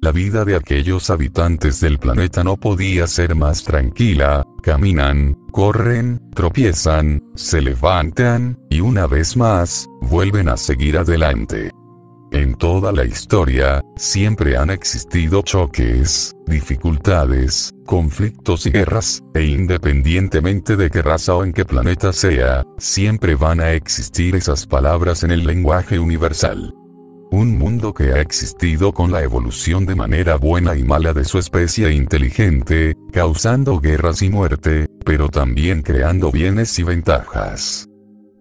la vida de aquellos habitantes del planeta no podía ser más tranquila. Caminan, corren, tropiezan, se levantan, y una vez más, vuelven a seguir adelante. En toda la historia, siempre han existido choques, dificultades, conflictos y guerras, e independientemente de qué raza o en qué planeta sea, siempre van a existir esas palabras en el lenguaje universal. Un mundo que ha existido con la evolución de manera buena y mala de su especie inteligente, causando guerras y muerte, pero también creando bienes y ventajas.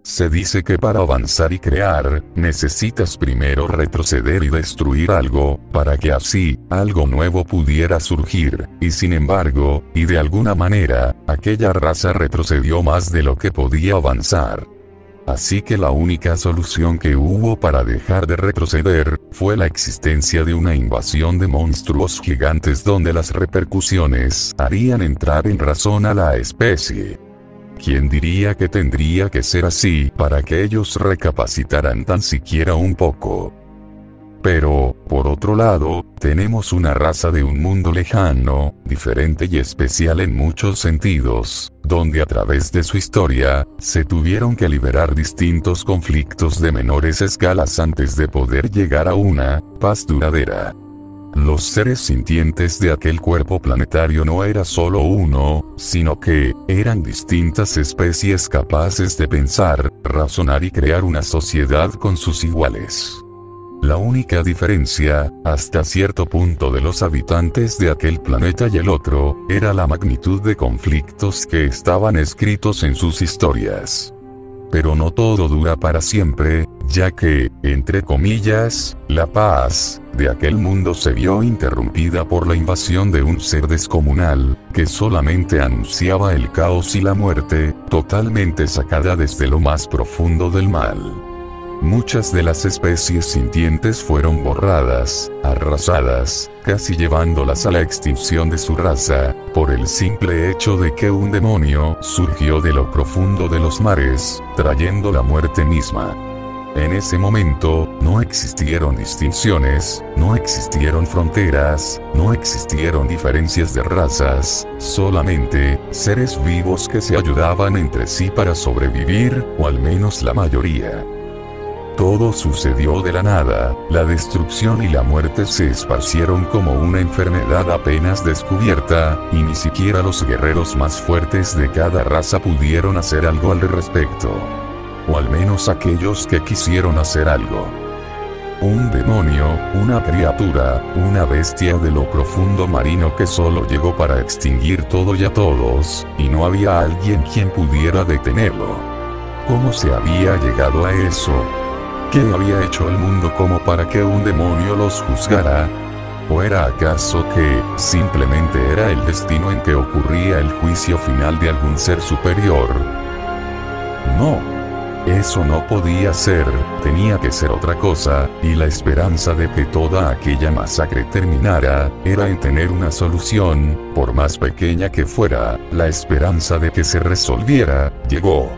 Se dice que para avanzar y crear, necesitas primero retroceder y destruir algo, para que así, algo nuevo pudiera surgir, y sin embargo, y de alguna manera, aquella raza retrocedió más de lo que podía avanzar. Así que la única solución que hubo para dejar de retroceder, fue la existencia de una invasión de monstruos gigantes donde las repercusiones harían entrar en razón a la especie. ¿Quién diría que tendría que ser así para que ellos recapacitaran tan siquiera un poco? Pero, por otro lado, tenemos una raza de un mundo lejano, diferente y especial en muchos sentidos, donde a través de su historia, se tuvieron que liberar distintos conflictos de menores escalas antes de poder llegar a una paz duradera. Los seres sintientes de aquel cuerpo planetario no era solo uno, sino que, eran distintas especies capaces de pensar, razonar y crear una sociedad con sus iguales. La única diferencia, hasta cierto punto de los habitantes de aquel planeta y el otro, era la magnitud de conflictos que estaban escritos en sus historias. Pero no todo dura para siempre, ya que, entre comillas, la paz de aquel mundo se vio interrumpida por la invasión de un ser descomunal, que solamente anunciaba el caos y la muerte, totalmente sacada desde lo más profundo del mal. Muchas de las especies sintientes fueron borradas, arrasadas, casi llevándolas a la extinción de su raza, por el simple hecho de que un demonio surgió de lo profundo de los mares, trayendo la muerte misma. En ese momento, no existieron distinciones, no existieron fronteras, no existieron diferencias de razas, solamente, seres vivos que se ayudaban entre sí para sobrevivir, o al menos la mayoría. Todo sucedió de la nada, la destrucción y la muerte se esparcieron como una enfermedad apenas descubierta, y ni siquiera los guerreros más fuertes de cada raza pudieron hacer algo al respecto. O al menos aquellos que quisieron hacer algo. Un demonio, una criatura, una bestia de lo profundo marino que solo llegó para extinguir todo y a todos, y no había alguien quien pudiera detenerlo. ¿Cómo se había llegado a eso? ¿Qué había hecho el mundo como para que un demonio los juzgara? ¿O era acaso que, simplemente era el destino en que ocurría el juicio final de algún ser superior? No. Eso no podía ser, tenía que ser otra cosa, y la esperanza de que toda aquella masacre terminara, era en tener una solución, por más pequeña que fuera, la esperanza de que se resolviera, llegó.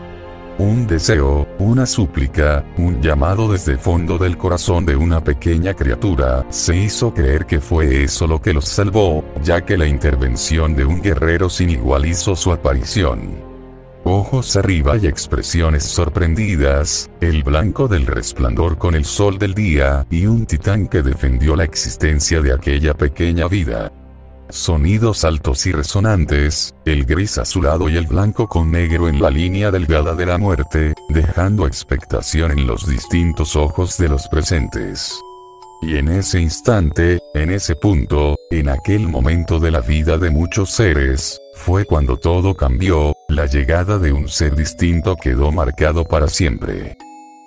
Un deseo, una súplica, un llamado desde el fondo del corazón de una pequeña criatura, se hizo creer que fue eso lo que los salvó, ya que la intervención de un guerrero sin igual hizo su aparición. Ojos arriba y expresiones sorprendidas, el blanco del resplandor con el sol del día, y un titán que defendió la existencia de aquella pequeña vida. Sonidos altos y resonantes, el gris azulado y el blanco con negro en la línea delgada de la muerte, dejando expectación en los distintos ojos de los presentes. Y en ese instante, en ese punto, en aquel momento de la vida de muchos seres, fue cuando todo cambió, la llegada de un ser distinto quedó marcado para siempre.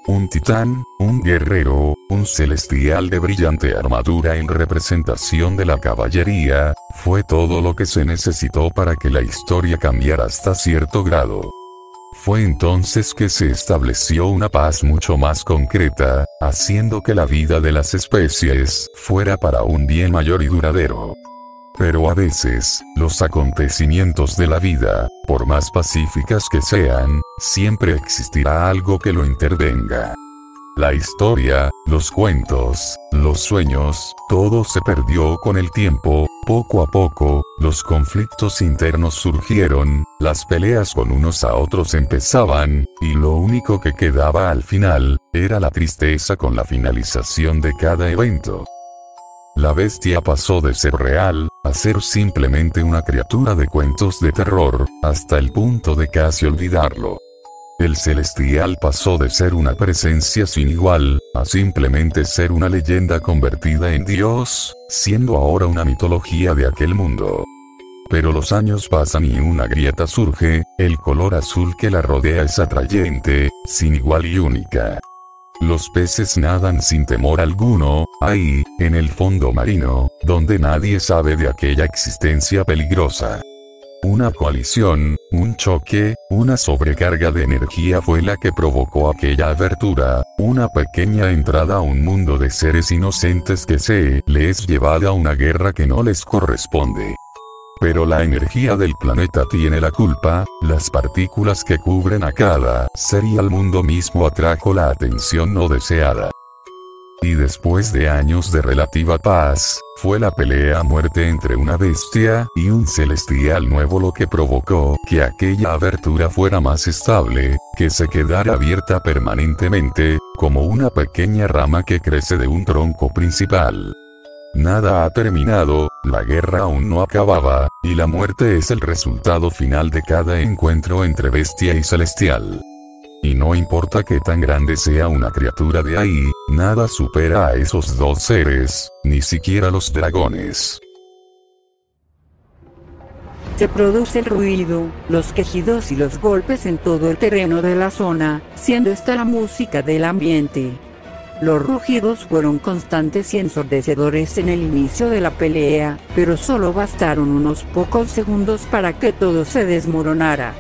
Un titán, un guerrero, un celestial de brillante armadura en representación de la caballería, fue todo lo que se necesitó para que la historia cambiara hasta cierto grado. Fue entonces que se estableció una paz mucho más concreta, haciendo que la vida de las especies fuera para un bien mayor y duradero. Pero a veces, los acontecimientos de la vida, por más pacíficas que sean, siempre existirá algo que lo intervenga. La historia, los cuentos, los sueños, todo se perdió con el tiempo. Poco a poco, los conflictos internos surgieron, las peleas con unos a otros empezaban, y lo único que quedaba al final, era la tristeza con la finalización de cada evento. La bestia pasó de ser real, a ser simplemente una criatura de cuentos de terror, hasta el punto de casi olvidarlo. El celestial pasó de ser una presencia sin igual, a simplemente ser una leyenda convertida en Dios, siendo ahora una mitología de aquel mundo. Pero los años pasan y una grieta surge, el color azul que la rodea es atrayente, sin igual y única. Los peces nadan sin temor alguno, ahí, en el fondo marino, donde nadie sabe de aquella existencia peligrosa. Una colisión, un choque, una sobrecarga de energía fue la que provocó aquella abertura, una pequeña entrada a un mundo de seres inocentes que se les llevada a una guerra que no les corresponde. Pero la energía del planeta tiene la culpa, las partículas que cubren a cada ser y al mundo mismo atrajo la atención no deseada. Y después de años de relativa paz, fue la pelea a muerte entre una bestia y un celestial nuevo lo que provocó que aquella abertura fuera más estable, que se quedara abierta permanentemente, como una pequeña rama que crece de un tronco principal. Nada ha terminado, la guerra aún no acababa, y la muerte es el resultado final de cada encuentro entre bestia y celestial. Y no importa qué tan grande sea una criatura de ahí, nada supera a esos dos seres, ni siquiera los dragones. Se produce el ruido, los quejidos y los golpes en todo el terreno de la zona, siendo esta la música del ambiente. Los rugidos fueron constantes y ensordecedores en el inicio de la pelea, pero solo bastaron unos pocos segundos para que todo se desmoronara.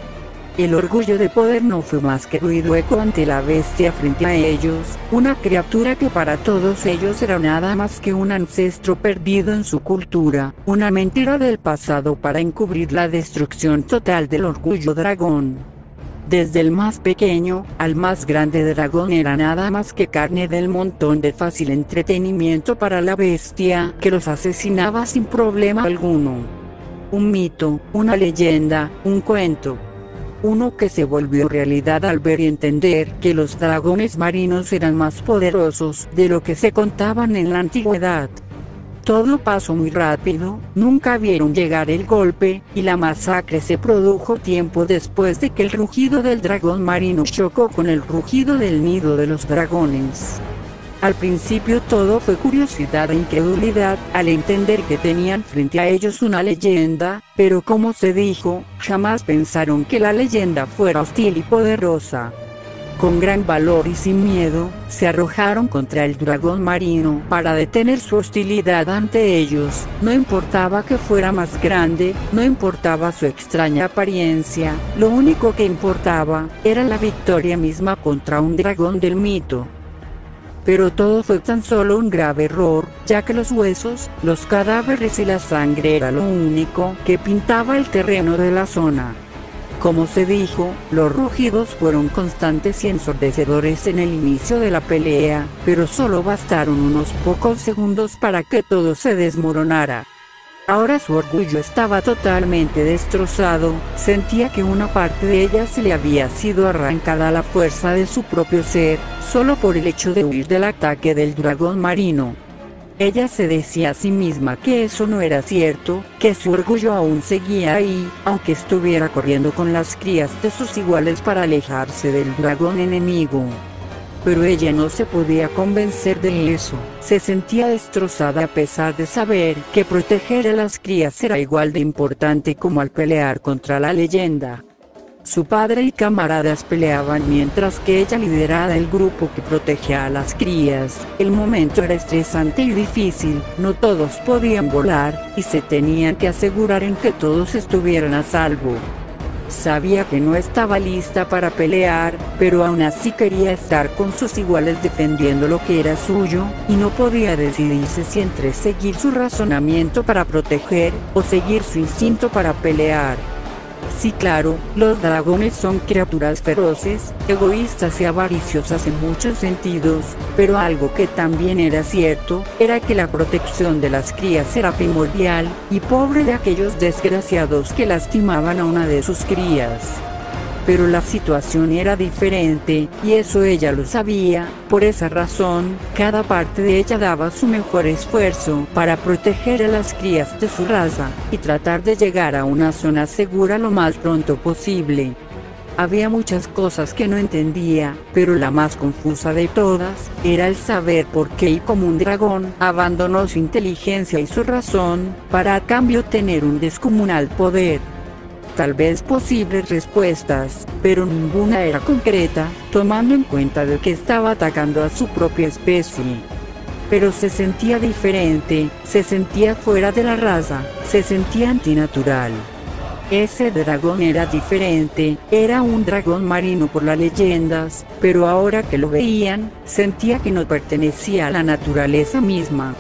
El orgullo de poder no fue más que ruido eco ante la bestia frente a ellos, una criatura que para todos ellos era nada más que un ancestro perdido en su cultura, una mentira del pasado para encubrir la destrucción total del orgullo dragón. Desde el más pequeño al más grande dragón era nada más que carne del montón de fácil entretenimiento para la bestia que los asesinaba sin problema alguno. Un mito, una leyenda, un cuento. Uno que se volvió realidad al ver y entender que los dragones marinos eran más poderosos de lo que se contaban en la antigüedad. Todo pasó muy rápido, nunca vieron llegar el golpe, y la masacre se produjo tiempo después de que el rugido del dragón marino chocó con el rugido del nido de los dragones. Al principio todo fue curiosidad e incredulidad, al entender que tenían frente a ellos una leyenda, pero como se dijo, jamás pensaron que la leyenda fuera hostil y poderosa. Con gran valor y sin miedo, se arrojaron contra el dragón marino para detener su hostilidad ante ellos, no importaba que fuera más grande, no importaba su extraña apariencia, lo único que importaba, era la victoria misma contra un dragón del mito. Pero todo fue tan solo un grave error, ya que los huesos, los cadáveres y la sangre era lo único que pintaba el terreno de la zona. Como se dijo, los rugidos fueron constantes y ensordecedores en el inicio de la pelea, pero solo bastaron unos pocos segundos para que todo se desmoronara. Ahora su orgullo estaba totalmente destrozado, sentía que una parte de ella se le había sido arrancada a la fuerza de su propio ser, solo por el hecho de huir del ataque del dragón marino. Ella se decía a sí misma que eso no era cierto, que su orgullo aún seguía ahí, aunque estuviera corriendo con las crías de sus iguales para alejarse del dragón enemigo. Pero ella no se podía convencer de eso, se sentía destrozada a pesar de saber que proteger a las crías era igual de importante como al pelear contra la leyenda. Su padre y camaradas peleaban mientras que ella lideraba el grupo que protegía a las crías. El momento era estresante y difícil, no todos podían volar, y se tenían que asegurar en que todos estuvieran a salvo. Sabía que no estaba lista para pelear, pero aún así quería estar con sus iguales defendiendo lo que era suyo, y no podía decidirse si entre seguir su razonamiento para proteger, o seguir su instinto para pelear. Sí, claro, los dragones son criaturas feroces, egoístas y avariciosas en muchos sentidos, pero algo que también era cierto, era que la protección de las crías era primordial, y pobre de aquellos desgraciados que lastimaban a una de sus crías. Pero la situación era diferente, y eso ella lo sabía. Por esa razón, cada parte de ella daba su mejor esfuerzo para proteger a las crías de su raza, y tratar de llegar a una zona segura lo más pronto posible. Había muchas cosas que no entendía, pero la más confusa de todas, era el saber por qué y cómo un dragón abandonó su inteligencia y su razón, para a cambio tener un descomunal poder. Tal vez posibles respuestas, pero ninguna era concreta, tomando en cuenta de que estaba atacando a su propia especie. Pero se sentía diferente, se sentía fuera de la raza, se sentía antinatural. Ese dragón era diferente, era un dragón marino por las leyendas, pero ahora que lo veían, sentía que no pertenecía a la naturaleza misma.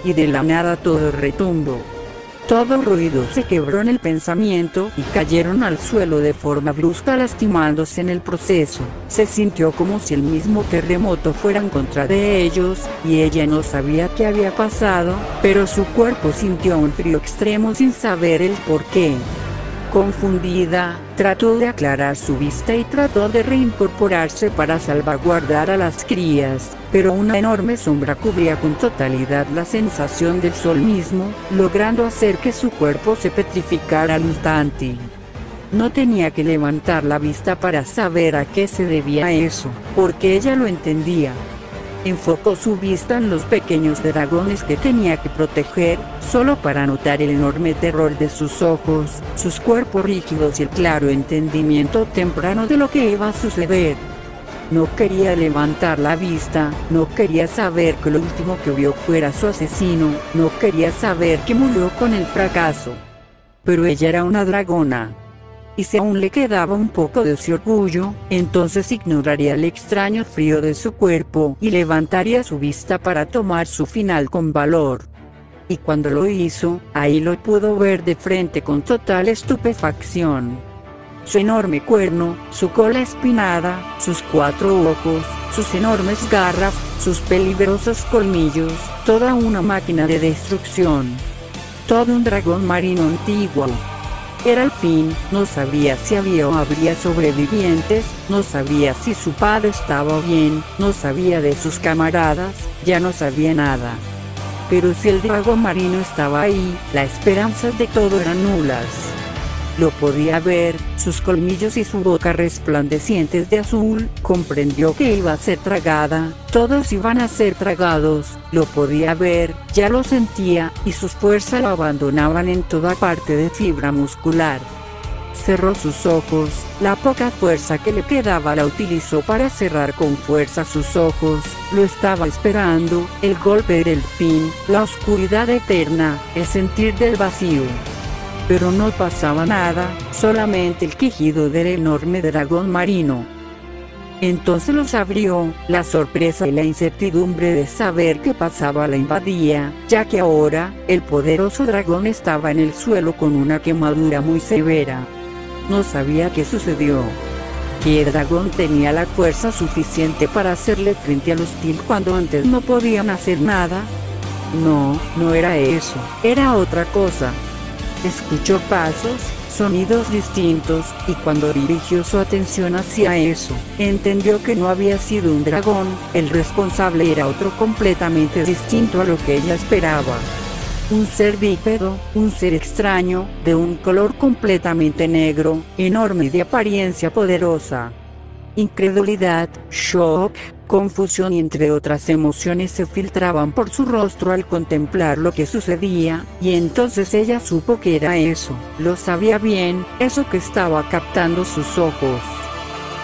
Y de la nada todo retumbó. Todo ruido se quebró en el pensamiento y cayeron al suelo de forma brusca, lastimándose en el proceso. Se sintió como si el mismo terremoto fuera en contra de ellos, y ella no sabía qué había pasado, pero su cuerpo sintió un frío extremo sin saber el por qué. Confundida, trató de aclarar su vista y trató de reincorporarse para salvaguardar a las crías, pero una enorme sombra cubría con totalidad la sensación del sol mismo, logrando hacer que su cuerpo se petrificara al instante. No tenía que levantar la vista para saber a qué se debía eso, porque ella lo entendía. Enfocó su vista en los pequeños dragones que tenía que proteger, solo para notar el enorme terror de sus ojos, sus cuerpos rígidos y el claro entendimiento temprano de lo que iba a suceder. No quería levantar la vista, no quería saber que lo último que vio fuera su asesino, no quería saber que murió con el fracaso. Pero ella era una dragona. Y si aún le quedaba un poco de ese orgullo, entonces ignoraría el extraño frío de su cuerpo y levantaría su vista para tomar su final con valor. Y cuando lo hizo, ahí lo pudo ver de frente con total estupefacción. Su enorme cuerno, su cola espinada, sus 4 ojos, sus enormes garras, sus peligrosos colmillos, toda una máquina de destrucción. Todo un dragón marino antiguo. Era el fin, no sabía si había o habría sobrevivientes, no sabía si su padre estaba bien, no sabía de sus camaradas, ya no sabía nada. Pero si el dragón marino estaba ahí, las esperanzas de todo eran nulas. Lo podía ver, sus colmillos y su boca resplandecientes de azul, comprendió que iba a ser tragada, todos iban a ser tragados, lo podía ver, ya lo sentía, y sus fuerzas lo abandonaban en toda parte de fibra muscular. Cerró sus ojos, la poca fuerza que le quedaba la utilizó para cerrar con fuerza sus ojos, lo estaba esperando, el golpe era el fin, la oscuridad eterna, el sentir del vacío. Pero no pasaba nada, solamente el quejido del enorme dragón marino. Entonces los abrió, la sorpresa y la incertidumbre de saber qué pasaba la invadía, ya que ahora, el poderoso dragón estaba en el suelo con una quemadura muy severa. No sabía qué sucedió. ¿Qué dragón tenía la fuerza suficiente para hacerle frente al hostil cuando antes no podían hacer nada? No, no era eso, era otra cosa. Escuchó pasos, sonidos distintos, y cuando dirigió su atención hacia eso, entendió que no había sido un dragón, el responsable era otro completamente distinto a lo que ella esperaba. Un ser bípedo, un ser extraño, de un color completamente negro, enorme y de apariencia poderosa. Incredulidad, shock, confusión y entre otras emociones se filtraban por su rostro al contemplar lo que sucedía, y entonces ella supo que era eso, lo sabía bien, eso que estaba captando sus ojos.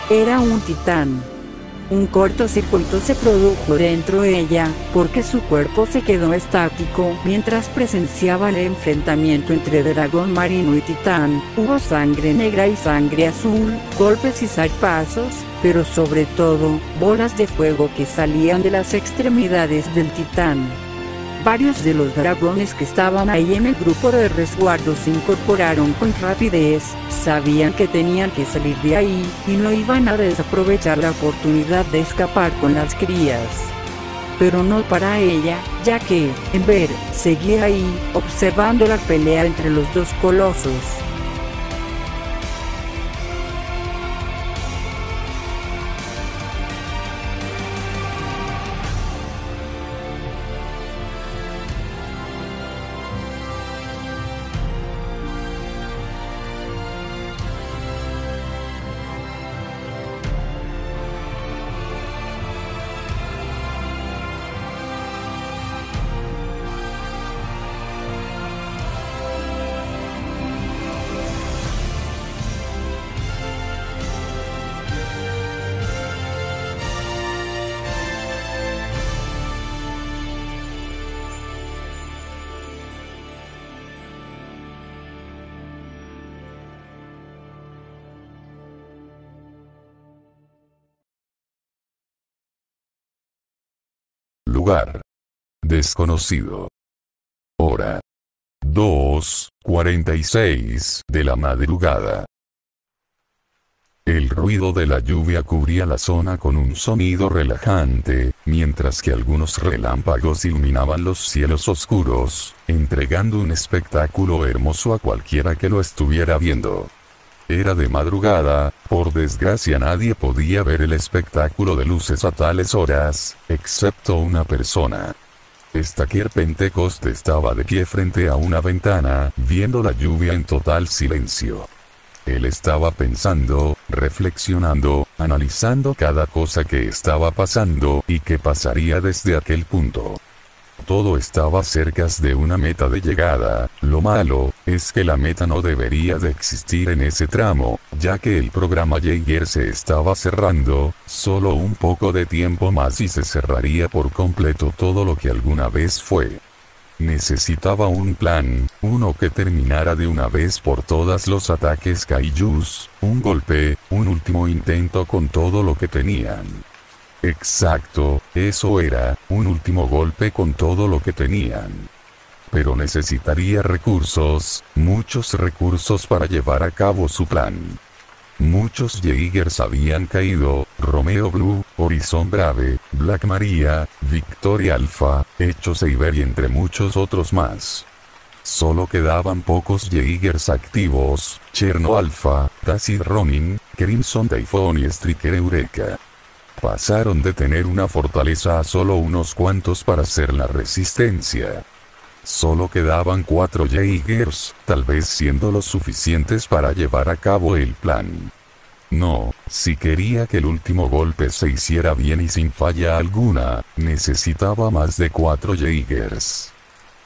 Era un titán. Un cortocircuito se produjo dentro de ella, porque su cuerpo se quedó estático mientras presenciaba el enfrentamiento entre dragón marino y titán. Hubo sangre negra y sangre azul, golpes y zarpazos, pero sobre todo, bolas de fuego que salían de las extremidades del titán. Varios de los dragones que estaban ahí en el grupo de resguardo se incorporaron con rapidez, sabían que tenían que salir de ahí, y no iban a desaprovechar la oportunidad de escapar con las crías. Pero no para ella, ya que, Ember, seguía ahí, observando la pelea entre los dos colosos. Lugar desconocido. Hora 2:46 de la madrugada. El ruido de la lluvia cubría la zona con un sonido relajante, mientras que algunos relámpagos iluminaban los cielos oscuros, entregando un espectáculo hermoso a cualquiera que lo estuviera viendo. Era de madrugada, por desgracia nadie podía ver el espectáculo de luces a tales horas, excepto una persona. Stacker Pentecost estaba de pie frente a una ventana, viendo la lluvia en total silencio. Él estaba pensando, reflexionando, analizando cada cosa que estaba pasando y que pasaría desde aquel punto. Todo estaba cerca de una meta de llegada. Lo malo es que la meta no debería de existir en ese tramo, ya que el programa Jaeger se estaba cerrando, solo un poco de tiempo más y se cerraría por completo todo lo que alguna vez fue. Necesitaba un plan, uno que terminara de una vez por todas los ataques kaijus, un golpe, un último intento con todo lo que tenían. Exacto, eso era, un último golpe con todo lo que tenían. Pero necesitaría recursos, muchos recursos para llevar a cabo su plan. Muchos Jaegers habían caído, Romeo Blue, Horizon Brave, Black Maria, Victoria Alpha, Echo Saber y entre muchos otros más. Solo quedaban pocos Jaegers activos, Cherno Alpha, Tacit Ronin, Crimson Typhoon y Striker Eureka. Pasaron de tener una fortaleza a solo unos cuantos para hacer la resistencia. Solo quedaban 4 Jaegers, tal vez siendo los suficientes para llevar a cabo el plan. No, si quería que el último golpe se hiciera bien y sin falla alguna, necesitaba más de 4 Jaegers.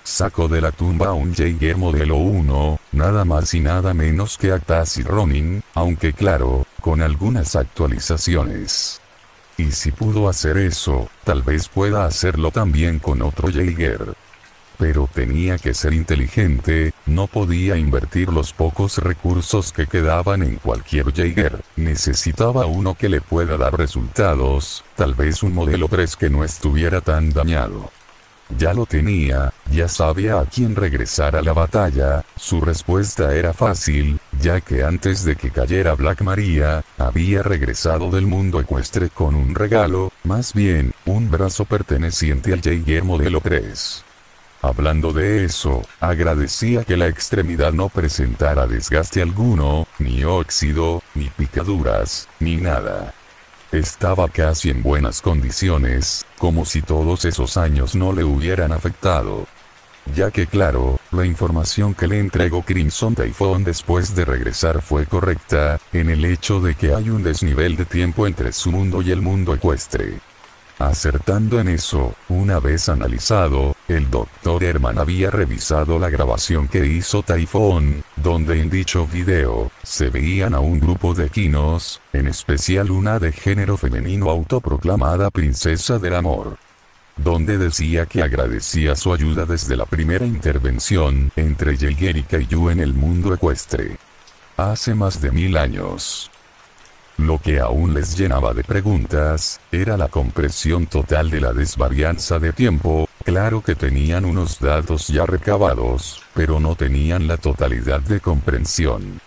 Sacó de la tumba a un Jaeger modelo 1, nada más y nada menos que a Tacit Ronin, aunque claro, con algunas actualizaciones. Y si pudo hacer eso, tal vez pueda hacerlo también con otro Jaeger. Pero tenía que ser inteligente, no podía invertir los pocos recursos que quedaban en cualquier Jaeger, necesitaba uno que le pueda dar resultados, tal vez un modelo 3 que no estuviera tan dañado. Ya lo tenía, ya sabía a quién regresar a la batalla, su respuesta era fácil, ya que antes de que cayera Black Maria, había regresado del mundo ecuestre con un regalo, más bien, un brazo perteneciente al Jaeger modelo 3. Hablando de eso, agradecía que la extremidad no presentara desgaste alguno, ni óxido, ni picaduras, ni nada. Estaba casi en buenas condiciones, como si todos esos años no le hubieran afectado. Ya que claro, la información que le entregó Crimson Typhoon después de regresar fue correcta, en el hecho de que hay un desnivel de tiempo entre su mundo y el mundo ecuestre. Acertando en eso, una vez analizado, el Dr. Herman había revisado la grabación que hizo Typhoon, donde en dicho video, se veían a un grupo de Kinos, en especial una de género femenino autoproclamada princesa del amor. Donde decía que agradecía su ayuda desde la primera intervención entre Jaeger y Kaiju en el mundo ecuestre. Hace más de 1000 años. Lo que aún les llenaba de preguntas, era la compresión total de la desvarianza de tiempo, Claro que tenían unos datos ya recabados, pero no tenían la totalidad de comprensión.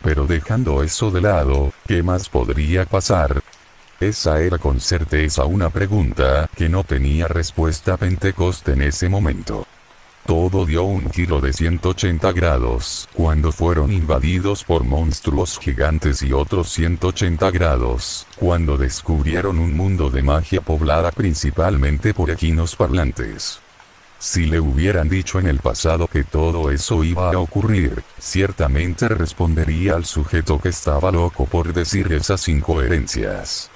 Pero dejando eso de lado, ¿qué más podría pasar? Esa era con certeza una pregunta que no tenía respuesta Pentecost en ese momento. Todo dio un giro de 180 grados cuando fueron invadidos por monstruos gigantes y otros 180 grados cuando descubrieron un mundo de magia poblada principalmente por equinos parlantes. Si le hubieran dicho en el pasado que todo eso iba a ocurrir, ciertamente respondería al sujeto que estaba loco por decir esas incoherencias.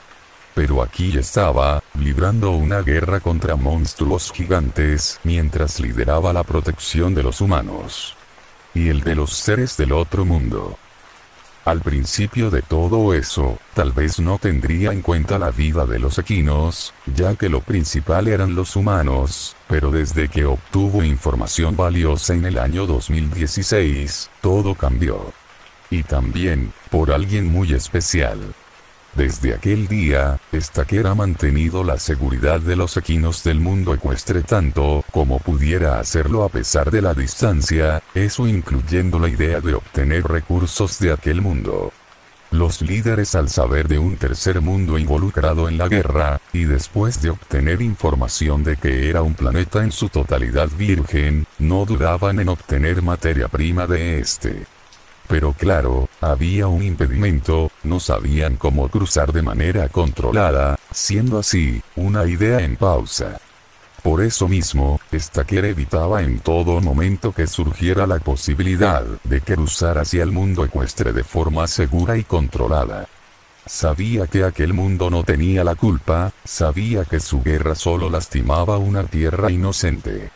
Pero aquí estaba, librando una guerra contra monstruos gigantes, mientras lideraba la protección de los humanos. Y el de los seres del otro mundo. Al principio de todo eso, tal vez no tendría en cuenta la vida de los equinos, ya que lo principal eran los humanos, pero desde que obtuvo información valiosa en el año 2016, todo cambió. Y también, por alguien muy especial. Desde aquel día, Stacker ha mantenido la seguridad de los equinos del mundo ecuestre tanto como pudiera hacerlo a pesar de la distancia, eso incluyendo la idea de obtener recursos de aquel mundo. Los líderes, al saber de un tercer mundo involucrado en la guerra, y después de obtener información de que era un planeta en su totalidad virgen, no dudaban en obtener materia prima de este. Pero claro, había un impedimento, no sabían cómo cruzar de manera controlada, siendo así, una idea en pausa. Por eso mismo, Stacker evitaba en todo momento que surgiera la posibilidad de cruzar hacia el mundo ecuestre de forma segura y controlada. Sabía que aquel mundo no tenía la culpa, sabía que su guerra solo lastimaba una tierra inocente.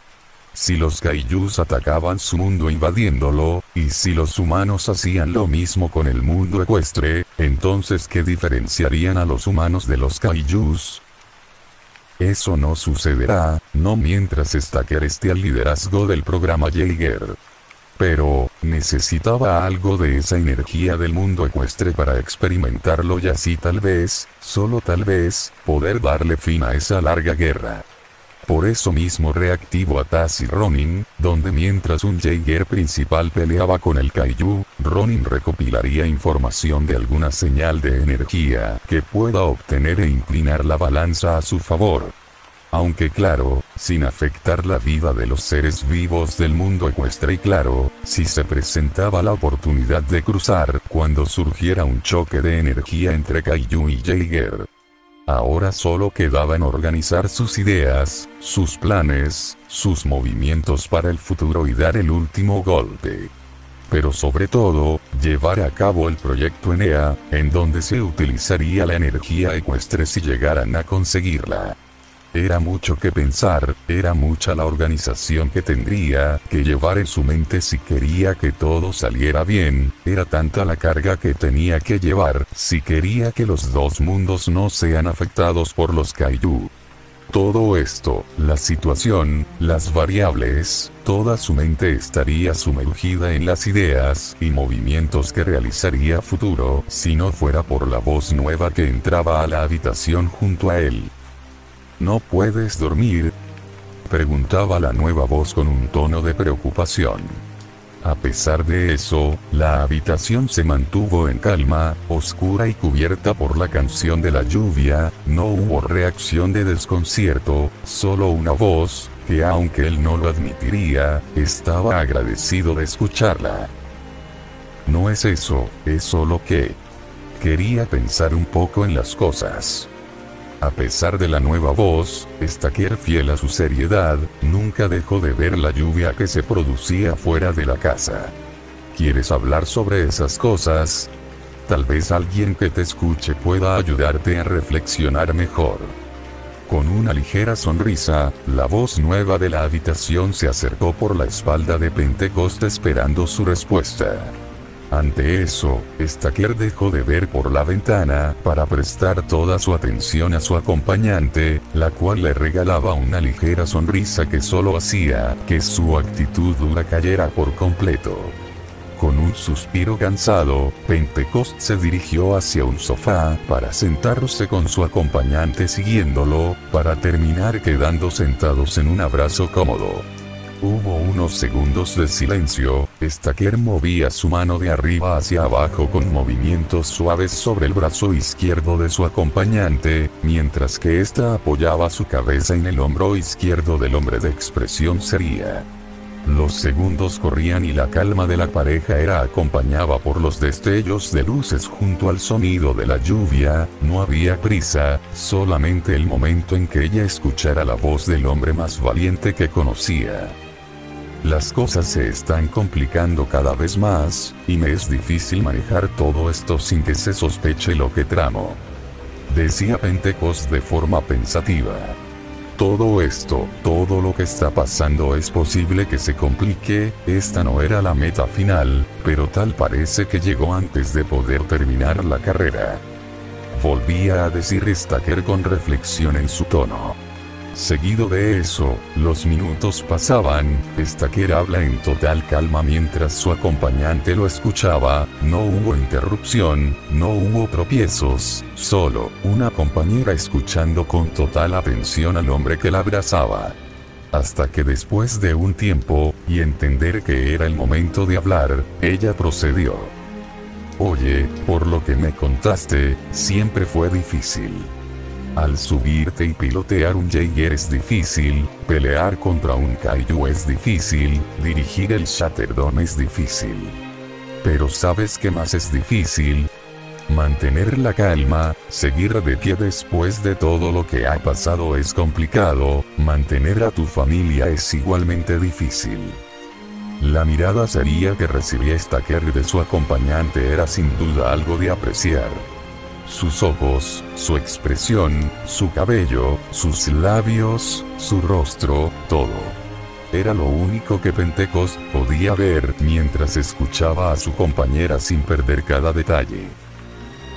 Si los kaijus atacaban su mundo invadiéndolo, y si los humanos hacían lo mismo con el mundo ecuestre, entonces ¿qué diferenciarían a los humanos de los kaijus? Eso no sucederá, no mientras Stacker esté al liderazgo del programa Jaeger. Pero, necesitaba algo de esa energía del mundo ecuestre para experimentarlo y así tal vez, solo tal vez, poder darle fin a esa larga guerra. Por eso mismo reactivó a Taz y Ronin, donde mientras un Jaeger principal peleaba con el Kaiju, Ronin recopilaría información de alguna señal de energía que pueda obtener e inclinar la balanza a su favor. Aunque claro, sin afectar la vida de los seres vivos del mundo ecuestre y claro, si se presentaba la oportunidad de cruzar cuando surgiera un choque de energía entre Kaiju y Jaeger. Ahora solo quedaba en organizar sus ideas, sus planes, sus movimientos para el futuro y dar el último golpe. Pero sobre todo, llevar a cabo el proyecto Enea, en donde se utilizaría la energía ecuestre si llegaran a conseguirla. Era mucho que pensar, era mucha la organización que tendría que llevar en su mente si quería que todo saliera bien, era tanta la carga que tenía que llevar si quería que los dos mundos no sean afectados por los kaiju. Todo esto, la situación, las variables, toda su mente estaría sumergida en las ideas y movimientos que realizaría a futuro si no fuera por la voz nueva que entraba a la habitación junto a él. ¿No puedes dormir?, preguntaba la nueva voz con un tono de preocupación. A pesar de eso, la habitación se mantuvo en calma, oscura y cubierta por la canción de la lluvia, no hubo reacción de desconcierto, solo una voz, que aunque él no lo admitiría, estaba agradecido de escucharla. No es eso, es solo que quería pensar un poco en las cosas. A pesar de la nueva voz, Stacker, fiel a su seriedad, nunca dejó de ver la lluvia que se producía fuera de la casa. ¿Quieres hablar sobre esas cosas? Tal vez alguien que te escuche pueda ayudarte a reflexionar mejor. Con una ligera sonrisa, la voz nueva de la habitación se acercó por la espalda de Pentecost esperando su respuesta. Ante eso, Stacker dejó de ver por la ventana para prestar toda su atención a su acompañante, la cual le regalaba una ligera sonrisa que solo hacía que su actitud dura cayera por completo. Con un suspiro cansado, Pentecost se dirigió hacia un sofá, para sentarse con su acompañante siguiéndolo, para terminar quedando sentados en un abrazo cómodo. Hubo unos segundos de silencio. Stacker movía su mano de arriba hacia abajo con movimientos suaves sobre el brazo izquierdo de su acompañante, mientras que ésta apoyaba su cabeza en el hombro izquierdo del hombre de expresión seria. Los segundos corrían y la calma de la pareja era acompañada por los destellos de luces junto al sonido de la lluvia. No había prisa, solamente el momento en que ella escuchara la voz del hombre más valiente que conocía. Las cosas se están complicando cada vez más, y me es difícil manejar todo esto sin que se sospeche lo que tramo. Decía Pentecost de forma pensativa. Todo esto, todo lo que está pasando es posible que se complique. Esta no era la meta final, pero tal parece que llegó antes de poder terminar la carrera. Volvía a decir Stacker con reflexión en su tono. Seguido de eso, los minutos pasaban. Stacker habla en total calma mientras su acompañante lo escuchaba. No hubo interrupción, no hubo tropiezos, solo una compañera escuchando con total atención al hombre que la abrazaba. Hasta que después de un tiempo, y entender que era el momento de hablar, ella procedió. Oye, por lo que me contaste, siempre fue difícil. Al subirte y pilotear un Jaeger es difícil, pelear contra un Kaiju es difícil, dirigir el Shatterdome es difícil. Pero ¿sabes qué más es difícil? Mantener la calma, seguir de pie después de todo lo que ha pasado es complicado, mantener a tu familia es igualmente difícil. La mirada seria que recibía Stacker de su acompañante era sin duda algo de apreciar. Sus ojos, su expresión, su cabello, sus labios, su rostro, todo. Era lo único que Pentecost podía ver mientras escuchaba a su compañera sin perder cada detalle.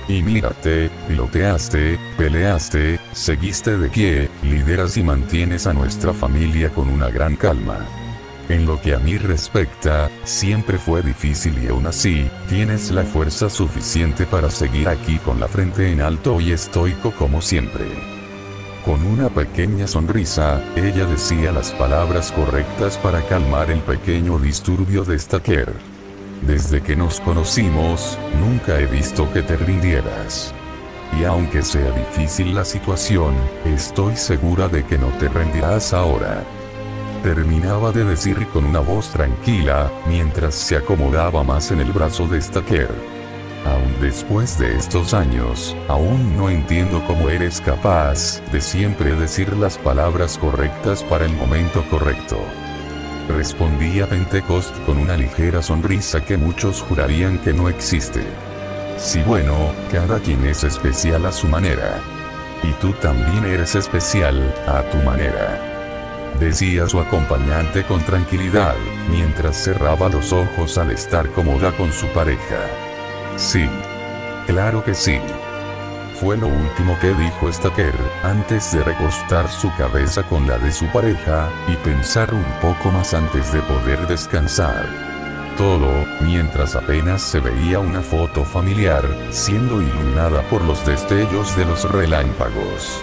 Y mírate, piloteaste, peleaste, seguiste de pie, lideras y mantienes a nuestra familia con una gran calma. En lo que a mí respecta, siempre fue difícil y aún así, tienes la fuerza suficiente para seguir aquí con la frente en alto y estoico como siempre. Con una pequeña sonrisa, ella decía las palabras correctas para calmar el pequeño disturbio de Stacker. Desde que nos conocimos, nunca he visto que te rindieras. Y aunque sea difícil la situación, estoy segura de que no te rendirás ahora. Terminaba de decir con una voz tranquila, mientras se acomodaba más en el brazo de Stacker. Aún después de estos años, aún no entiendo cómo eres capaz de siempre decir las palabras correctas para el momento correcto. Respondía Pentecost con una ligera sonrisa que muchos jurarían que no existe. Sí, bueno, cada quien es especial a su manera. Y tú también eres especial, a tu manera. Decía su acompañante con tranquilidad, mientras cerraba los ojos al estar cómoda con su pareja. Sí. Claro que sí. Fue lo último que dijo Stacker, antes de recostar su cabeza con la de su pareja, y pensar un poco más antes de poder descansar. Todo, mientras apenas se veía una foto familiar, siendo iluminada por los destellos de los relámpagos.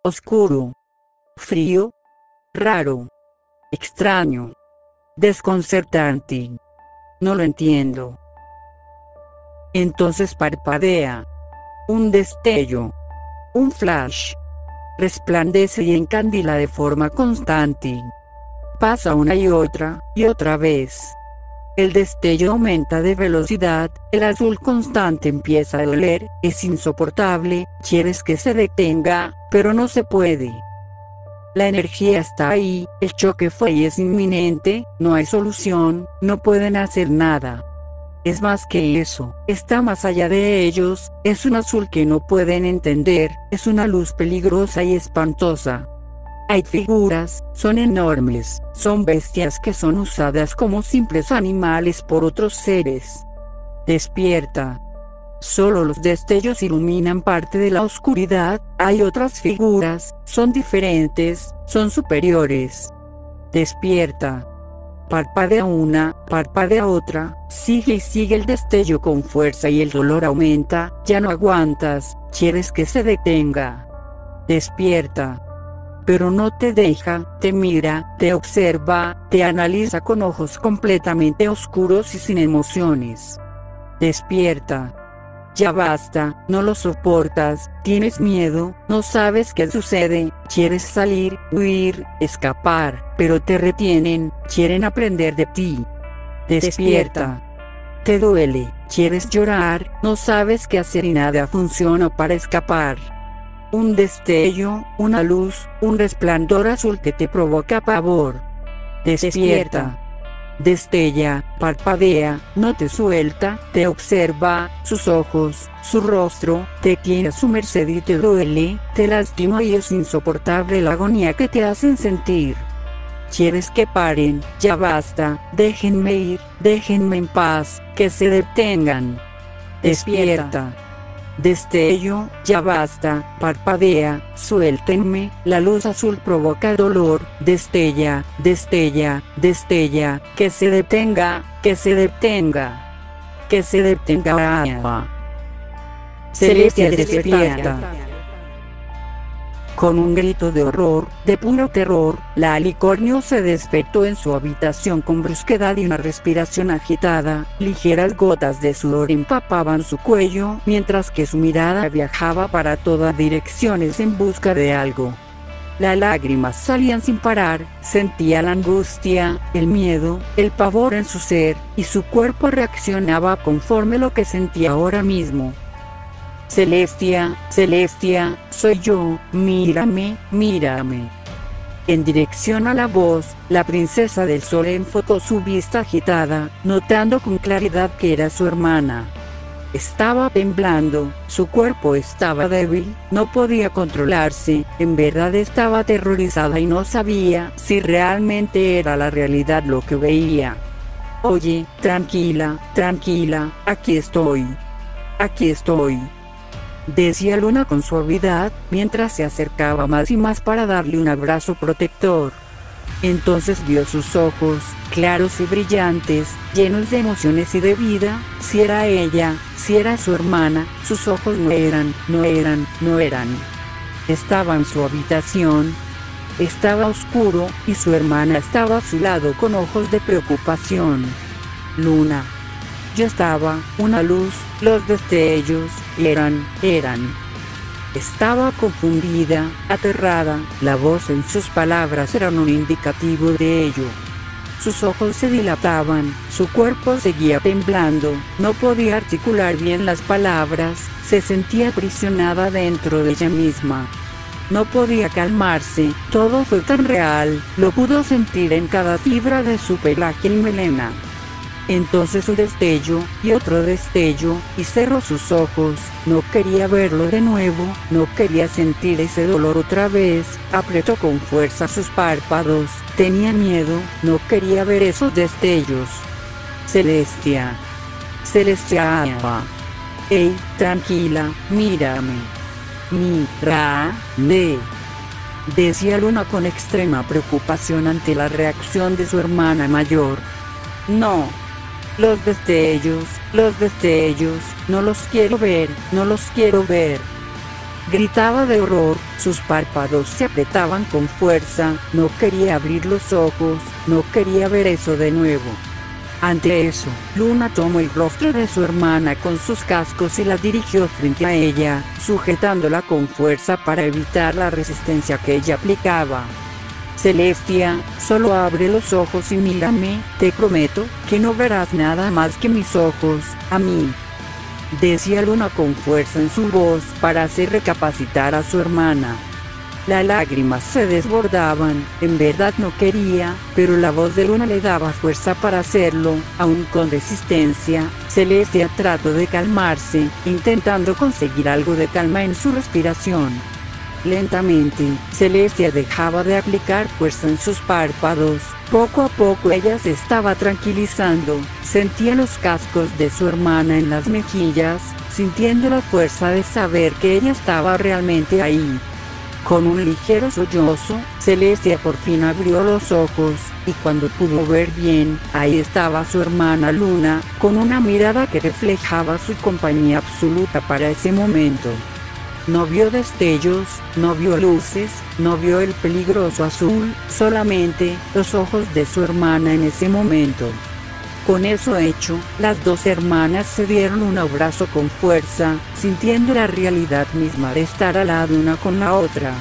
Oscuro. Frío. Raro. Extraño. Desconcertante. No lo entiendo. Entonces parpadea. Un destello. Un flash. Resplandece y encandila de forma constante. Pasa una y otra vez. El destello aumenta de velocidad, el azul constante empieza a doler, es insoportable, quieres que se detenga, pero no se puede. La energía está ahí, el choque fue y es inminente, no hay solución, no pueden hacer nada. Es más que eso, está más allá de ellos, es un azul que no pueden entender, es una luz peligrosa y espantosa. Hay figuras, son enormes, son bestias que son usadas como simples animales por otros seres. Despierta. Solo los destellos iluminan parte de la oscuridad, hay otras figuras, son diferentes, son superiores. Despierta. Parpadea una, parpadea otra, sigue y sigue el destello con fuerza y el dolor aumenta, ya no aguantas, quieres que se detenga. Despierta. Pero no te deja, te mira, te observa, te analiza con ojos completamente oscuros y sin emociones. Despierta. Ya basta, no lo soportas, tienes miedo, no sabes qué sucede, quieres salir, huir, escapar, pero te retienen, quieren aprender de ti. Despierta. Te duele, quieres llorar, no sabes qué hacer y nada funciona para escapar. Un destello, una luz, un resplandor azul que te provoca pavor. Despierta. Destella, parpadea, no te suelta, te observa, sus ojos, su rostro, te tiene a su merced y te duele, te lastima y es insoportable la agonía que te hacen sentir. Quieres que paren, ya basta, déjenme ir, déjenme en paz, que se detengan. Despierta. Destello, ya basta, parpadea, suéltenme, la luz azul provoca dolor, destella, destella, destella, que se detenga, que se detenga, que se detenga. Celestia despierta. Con un grito de horror, de puro terror, la alicornio se despertó en su habitación con brusquedad y una respiración agitada, ligeras gotas de sudor empapaban su cuello, mientras que su mirada viajaba para todas direcciones en busca de algo. Las lágrimas salían sin parar, sentía la angustia, el miedo, el pavor en su ser, y su cuerpo reaccionaba conforme lo que sentía ahora mismo. Celestia, Celestia, soy yo, mírame, mírame. En dirección a la voz, la princesa del sol enfocó su vista agitada, notando con claridad que era su hermana. Estaba temblando, su cuerpo estaba débil, no podía controlarse, en verdad estaba aterrorizada y no sabía si realmente era la realidad lo que veía. Oye, tranquila, tranquila, aquí estoy. Aquí estoy. Decía Luna con suavidad, mientras se acercaba más y más para darle un abrazo protector. Entonces vio sus ojos, claros y brillantes, llenos de emociones y de vida, si era ella, si era su hermana, sus ojos no eran. Estaba en su habitación. Estaba oscuro, y su hermana estaba a su lado con ojos de preocupación. Luna. Yo estaba, una luz, los destellos, eran. Estaba confundida, aterrada, la voz en sus palabras era un indicativo de ello. Sus ojos se dilataban, su cuerpo seguía temblando, no podía articular bien las palabras, se sentía aprisionada dentro de ella misma. No podía calmarse, todo fue tan real, lo pudo sentir en cada fibra de su pelaje y melena. Entonces un destello, y otro destello, y cerró sus ojos, no quería verlo de nuevo, no quería sentir ese dolor otra vez, apretó con fuerza sus párpados, tenía miedo, no quería ver esos destellos. Celestia. Celestia. Ey, tranquila, mírame. Mírame. Decía Luna con extrema preocupación ante la reacción de su hermana mayor. No. Los destellos, no los quiero ver, no los quiero ver. Gritaba de horror, sus párpados se apretaban con fuerza, no quería abrir los ojos, no quería ver eso de nuevo. Ante eso, Luna tomó el rostro de su hermana con sus cascos y la dirigió frente a ella, sujetándola con fuerza para evitar la resistencia que ella aplicaba. Celestia, solo abre los ojos y mírame, te prometo, que no verás nada más que mis ojos, a mí. Decía Luna con fuerza en su voz para hacer recapacitar a su hermana. Las lágrimas se desbordaban, en verdad no quería, pero la voz de Luna le daba fuerza para hacerlo, aún con resistencia. Celestia trató de calmarse, intentando conseguir algo de calma en su respiración. Lentamente, Celestia dejaba de aplicar fuerza en sus párpados. Poco a poco ella se estaba tranquilizando, sentía los cascos de su hermana en las mejillas, sintiendo la fuerza de saber que ella estaba realmente ahí. Con un ligero sollozo, Celestia por fin abrió los ojos, y cuando pudo ver bien, ahí estaba su hermana Luna, con una mirada que reflejaba su compañía absoluta para ese momento. No vio destellos, no vio luces, no vio el peligroso azul, solamente los ojos de su hermana en ese momento. Con eso hecho, las dos hermanas se dieron un abrazo con fuerza, sintiendo la realidad misma de estar al lado una con la otra.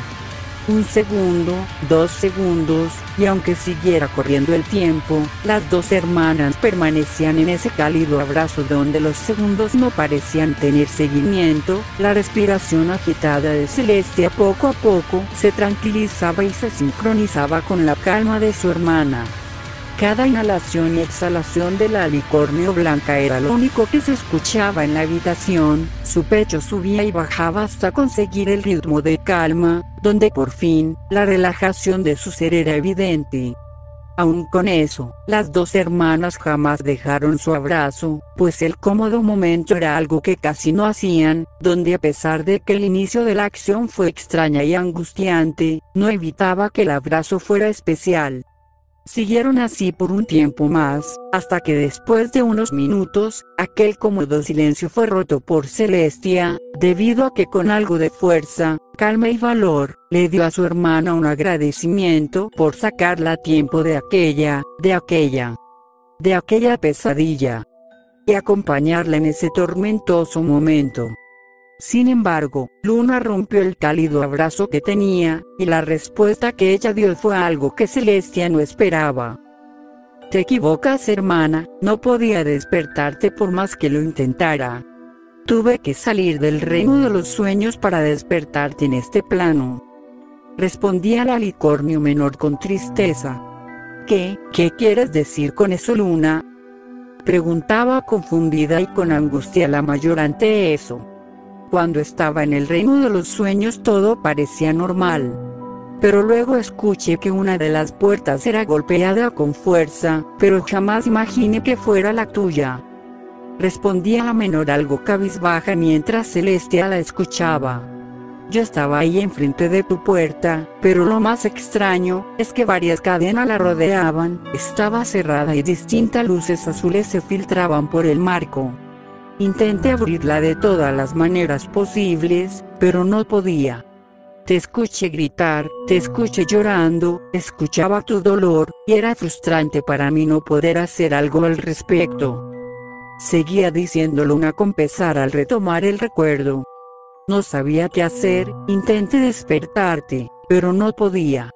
1 segundo, 2 segundos, y aunque siguiera corriendo el tiempo, las dos hermanas permanecían en ese cálido abrazo donde los segundos no parecían tener seguimiento. La respiración agitada de Celestia poco a poco se tranquilizaba y se sincronizaba con la calma de su hermana. Cada inhalación y exhalación de la alicornio blanca era lo único que se escuchaba en la habitación. Su pecho subía y bajaba hasta conseguir el ritmo de calma, donde por fin, la relajación de su ser era evidente. Aún con eso, las dos hermanas jamás dejaron su abrazo, pues el cómodo momento era algo que casi no hacían, donde a pesar de que el inicio de la acción fue extraña y angustiante, no evitaba que el abrazo fuera especial. Siguieron así por un tiempo más, hasta que después de unos minutos, aquel cómodo silencio fue roto por Celestia, debido a que con algo de fuerza, calma y valor, le dio a su hermana un agradecimiento por sacarla a tiempo de aquella pesadilla, y acompañarla en ese tormentoso momento. Sin embargo, Luna rompió el cálido abrazo que tenía, y la respuesta que ella dio fue algo que Celestia no esperaba. Te equivocas, hermana, no podía despertarte por más que lo intentara. Tuve que salir del reino de los sueños para despertarte en este plano. Respondía la alicornio menor con tristeza. ¿Qué quieres decir con eso, Luna? Preguntaba confundida y con angustia la mayor ante eso. Cuando estaba en el reino de los sueños todo parecía normal. Pero luego escuché que una de las puertas era golpeada con fuerza, pero jamás imaginé que fuera la tuya. Respondía la menor algo cabizbaja mientras Celestia la escuchaba. Yo estaba ahí enfrente de tu puerta, pero lo más extraño es que varias cadenas la rodeaban, estaba cerrada y distintas luces azules se filtraban por el marco. Intenté abrirla de todas las maneras posibles, pero no podía. Te escuché gritar, te escuché llorando, escuchaba tu dolor, y era frustrante para mí no poder hacer algo al respecto. Seguía diciendo Luna con pesar al retomar el recuerdo. No sabía qué hacer, intenté despertarte, pero no podía.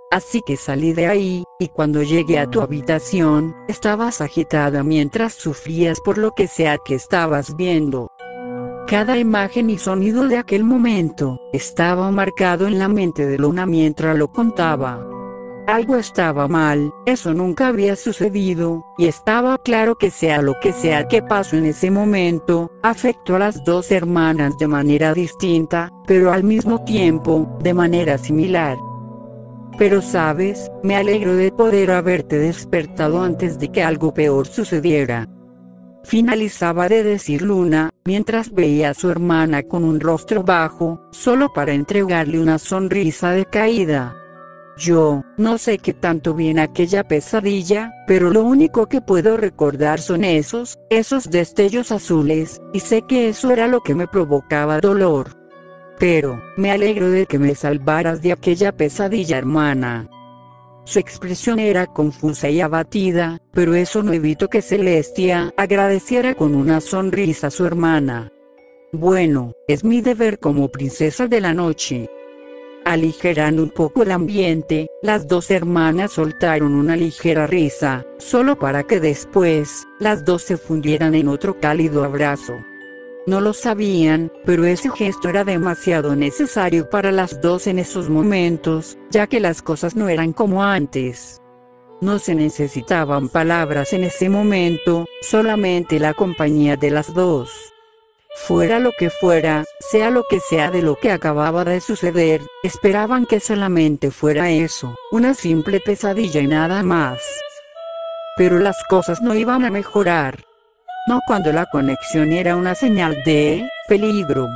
Así que salí de ahí, y cuando llegué a tu habitación, estabas agitada mientras sufrías por lo que sea que estabas viendo. Cada imagen y sonido de aquel momento, estaba marcado en la mente de Luna mientras lo contaba. Algo estaba mal, eso nunca había sucedido, y estaba claro que sea lo que sea que pasó en ese momento, afectó a las dos hermanas de manera distinta, pero al mismo tiempo, de manera similar. Pero sabes, me alegro de poder haberte despertado antes de que algo peor sucediera. Finalizaba de decir Luna, mientras veía a su hermana con un rostro bajo, solo para entregarle una sonrisa decaída. Yo, no sé qué tanto vi en aquella pesadilla, pero lo único que puedo recordar son esos destellos azules, y sé que eso era lo que me provocaba dolor. Pero, me alegro de que me salvaras de aquella pesadilla, hermana. Su expresión era confusa y abatida, pero eso no evitó que Celestia agradeciera con una sonrisa a su hermana. Bueno, es mi deber como princesa de la noche. Aligerando un poco el ambiente, las dos hermanas soltaron una ligera risa, solo para que después, las dos se fundieran en otro cálido abrazo. No lo sabían, pero ese gesto era demasiado necesario para las dos en esos momentos, ya que las cosas no eran como antes. No se necesitaban palabras en ese momento, solamente la compañía de las dos. Fuera lo que fuera, sea lo que sea de lo que acababa de suceder, esperaban que solamente fuera eso, una simple pesadilla y nada más. Pero las cosas no iban a mejorar. No cuando la conexión era una señal de peligro.